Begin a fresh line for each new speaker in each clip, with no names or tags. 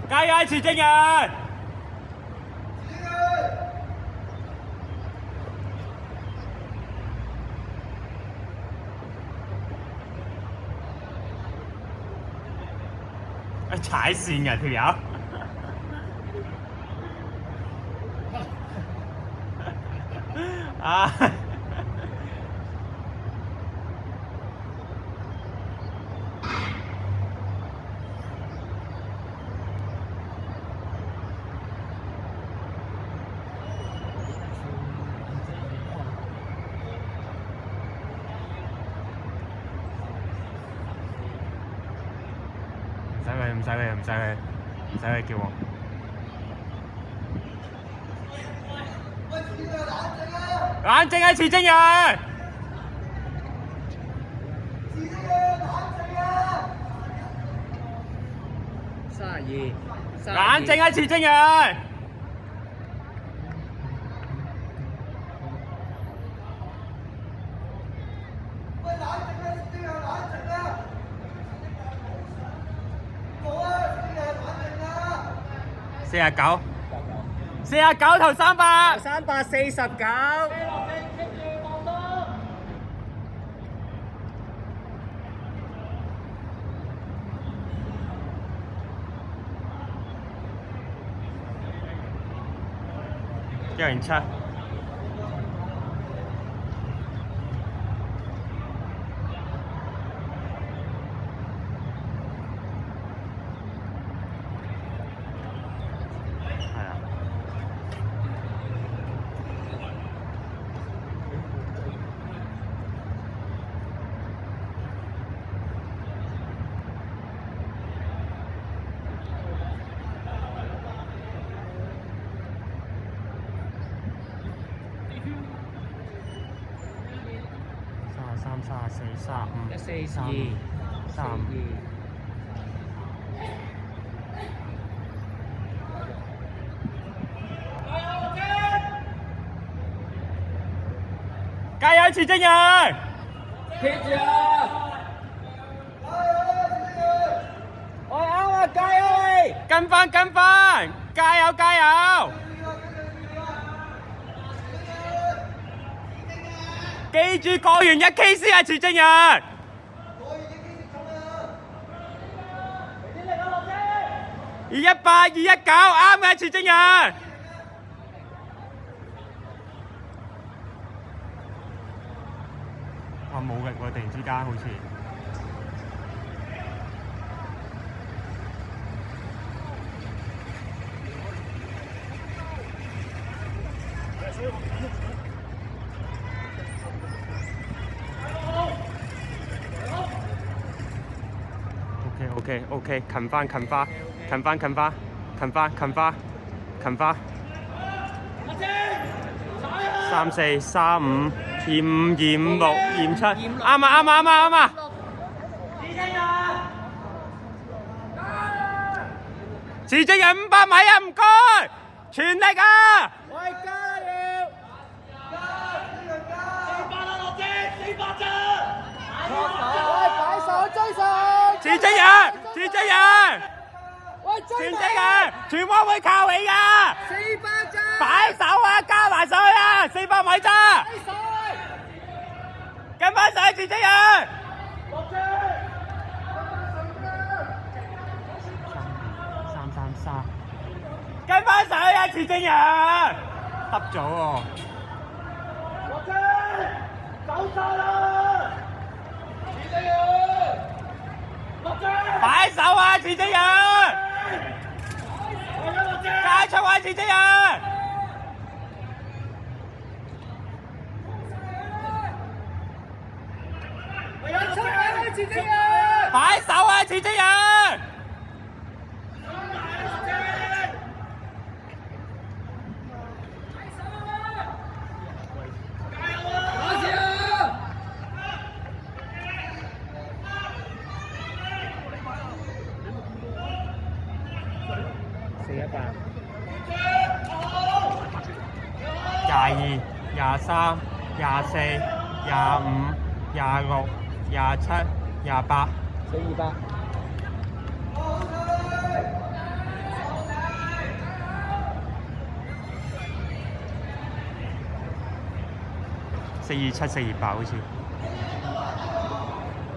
加油，持證人！踩線㗎條友。啊！唔使佢叫我。冷靜啊，持證人！32。冷靜啊，持證人！49頭300。
349。
107。34、35、32。加油，持證人！
貼住啊！我啱啊！加油喂！
跟返！加油！記住過完1K 先啊，持證人！218、219啱嘅，持證人。哇，冇力喎！突然之間好似。OK， 近翻！34、35、25、26、27，啱啊！持證人500米啊，唔該，全力啊！
喂，加油！400咋？擺手追上！
持證人！全方位靠你啊
！400咋？
擺手啊，加埋上去啊！400米咋？跟翻上去，持證人！333，跟翻上去啊，持證人！耷咗喎。
走晒啦！持證人！
擺手啊，持證人！加速啊，持證人！擺手啊，持證人！22、23、24、25、26、27、28。
428。
427、428好似。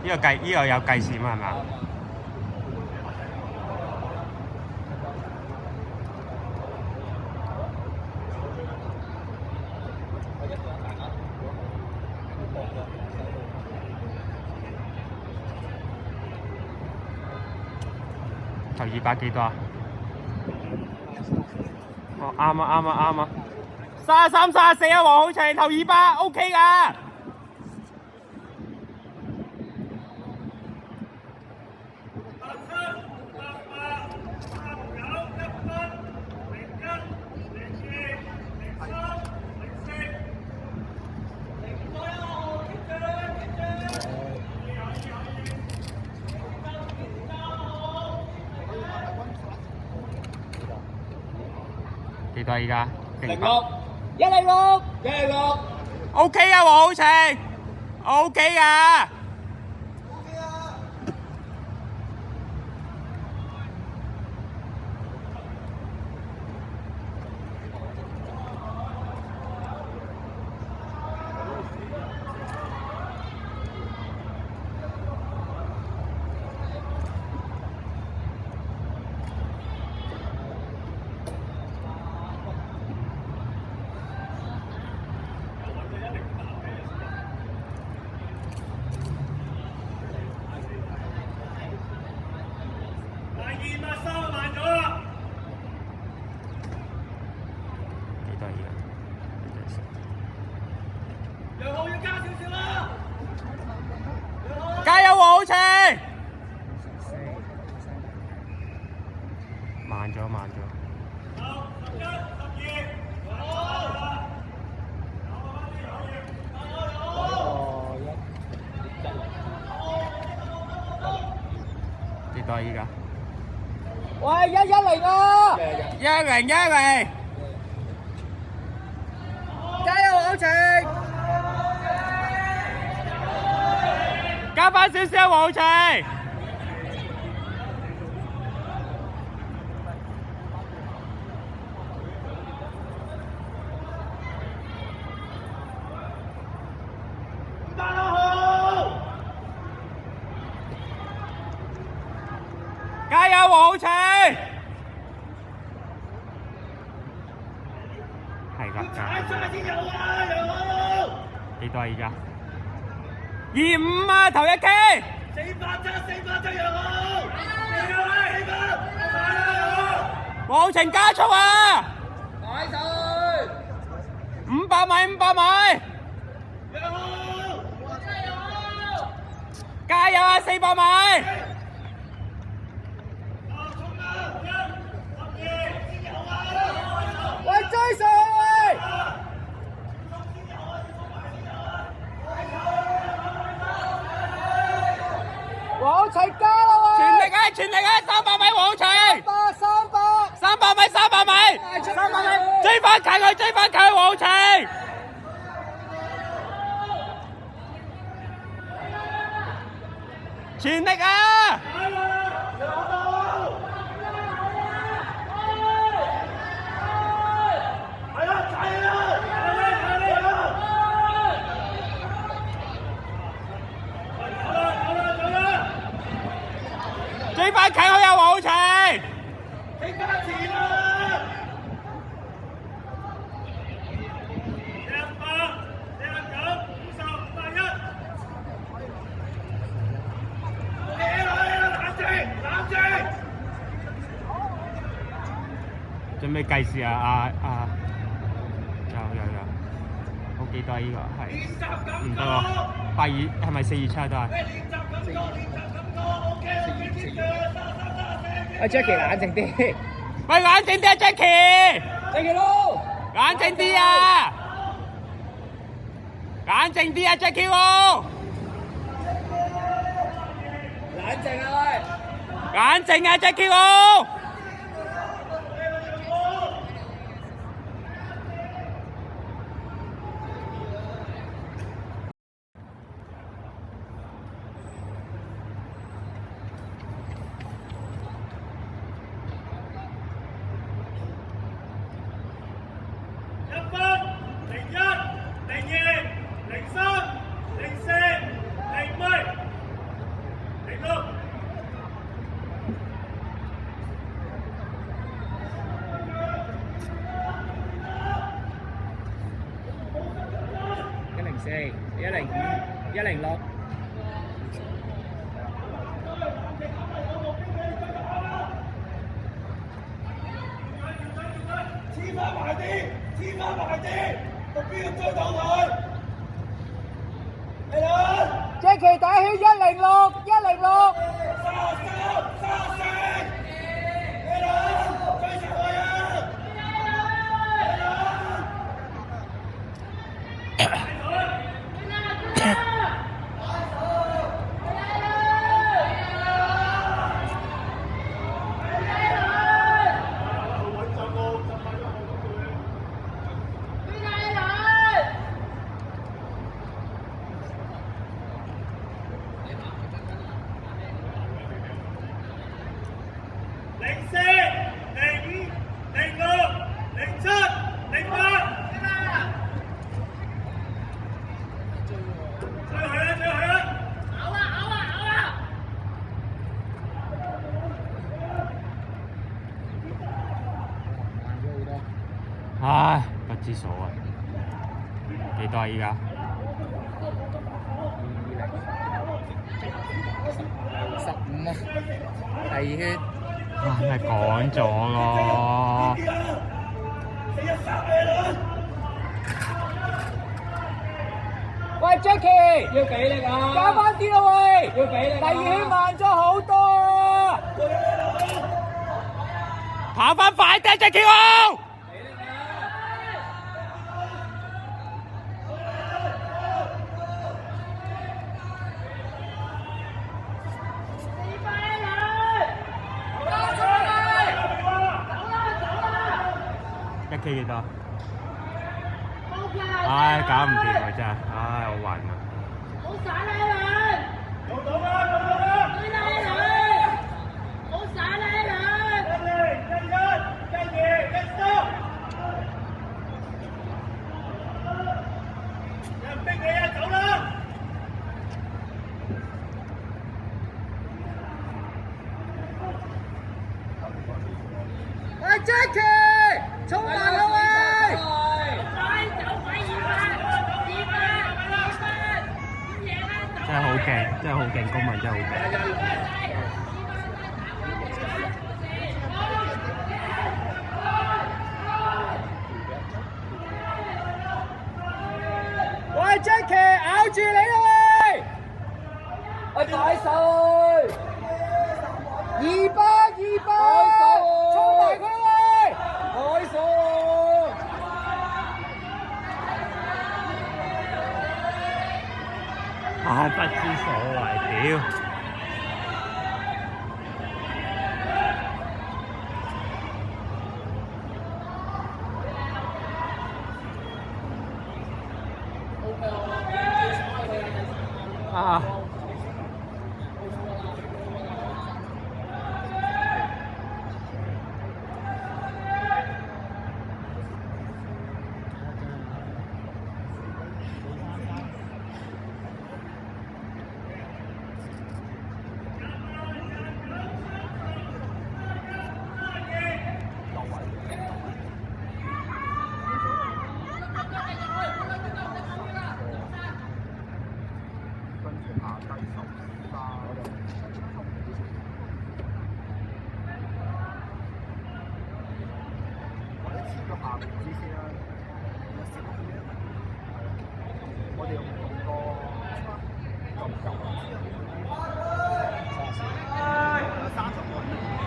呢個有計時嘛係嘛？頭200幾多啊？哦，啱啊！33、34啊，黃浩晴頭200 OK 㗎。幾多而家
06，106
？OK 啊，黃浩晴 ，OK 啊。
楊浩要加少少啦！
加油，黃浩晴！慢咗。幾多而家？
喂，110啊
！110，
加油，黃浩晴！
加翻少少，黃浩晴。加油，黃浩晴！係㗎，幾多而家？25啊，頭1 K。400啫，楊浩。黃浩晴加速啊！
擺手
500米。
楊浩，
加油啊！400米。
喂，追上喂！黃浩晴加啦喂！
全力啊！300米，黃浩晴。300米，追翻近佢，黃浩晴。全力啊！追翻近佢啊，黃浩晴！
傾翻前啦
準備計時啊！有，好幾多呢個係唔得喎，82係咪427都係？
阿 Jackie 冷靜啲，
喂，冷靜啲啊 ，Jackie！
Jackie 咯，
冷靜啲啊！冷靜啲啊 ，Jackie 喎！
冷靜啊喂！
冷靜啊 ，Jackie 喎！
102、106。
黐翻埋啲，黐翻埋啲，目標要追到佢。嚟啦！
Jackie 打圈106、106。
33、34，嚟啦！追上去啊！04、05、06、07、08，追佢啦！追佢啦！
唉，不知所謂。幾多啊？依家
15啊，第二圈。
咪趕咗咯。
喂 Jackie，
要俾力啊！
加翻啲啦喂！
要俾力啊！
第二圈慢咗好多啊！
跑翻快啲，Jackie好！1K 幾多？唉，搞唔掂啊！真係，唉，好暈啊！
做到啦！做到啦！逼你啊！走啦！
喂 Jackie， 衝埋啦喂！
真係好勁，真係好勁，公民真係好勁。
喂 Jackie， 咬住你啦喂！喂擺手！200，衝埋佢喂！改數！
唉，不知所謂，屌！啊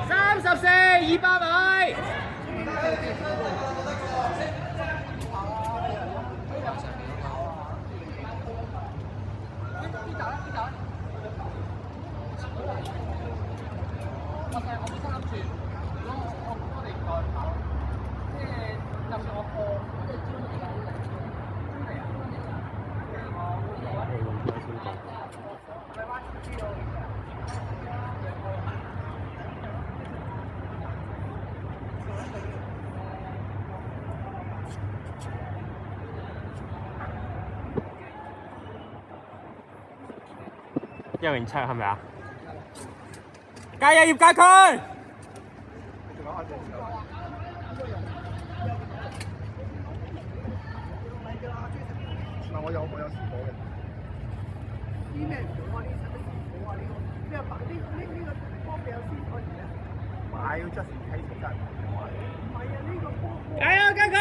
！34，200
米。
107係咪啊？加油葉家駒！
嗱，我又我有試過嘅。
啲咩唔好啊？呢實質唔好啊！呢個你又白呢個波比較先可以咧？
買要 just in case 真係唔係。
唔係啊！呢個波
加油加佢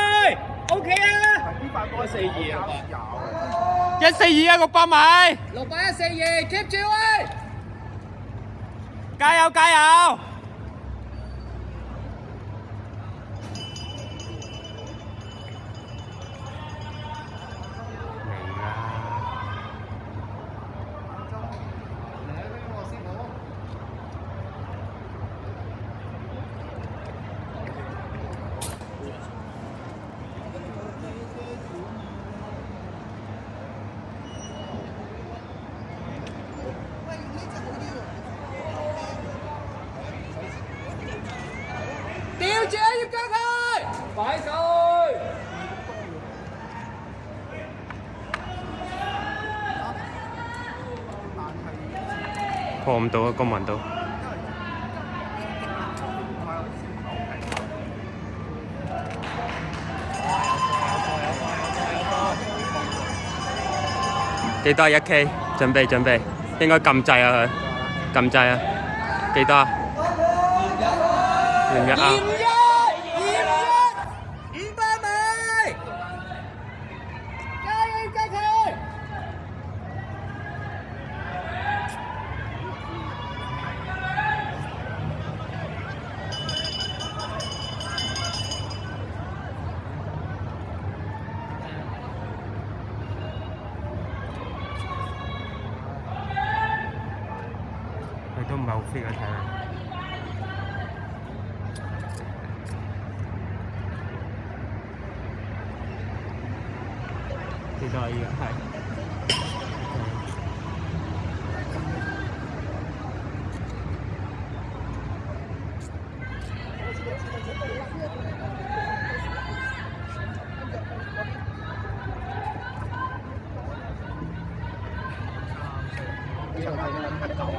！OK 啊！
呢塊波
142啊
142啊，600米，
600 142，keep 住喂！
加油加油！嚟啦！
吊住啊！葉家佢，擺手去。
破唔到啊，公民到。幾多1K？準備準備，應該撳掣啊佢，撳掣啊！幾多啊？251啊！
500米，加油加佢！
佢都唔係好 fit 啊，睇嚟。幾多啊？依個係。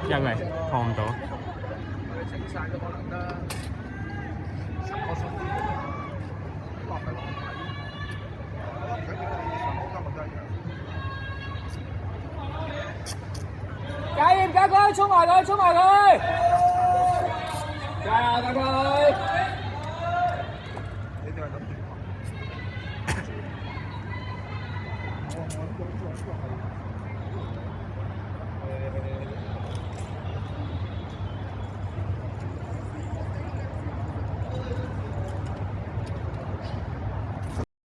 因為破唔到。
整晒都可能得10個鐘。落係落底。唔緊要，你上高今日都一樣。
加油加佢，衝埋佢，衝埋佢！加油加佢！
你哋係諗住？我呢個係。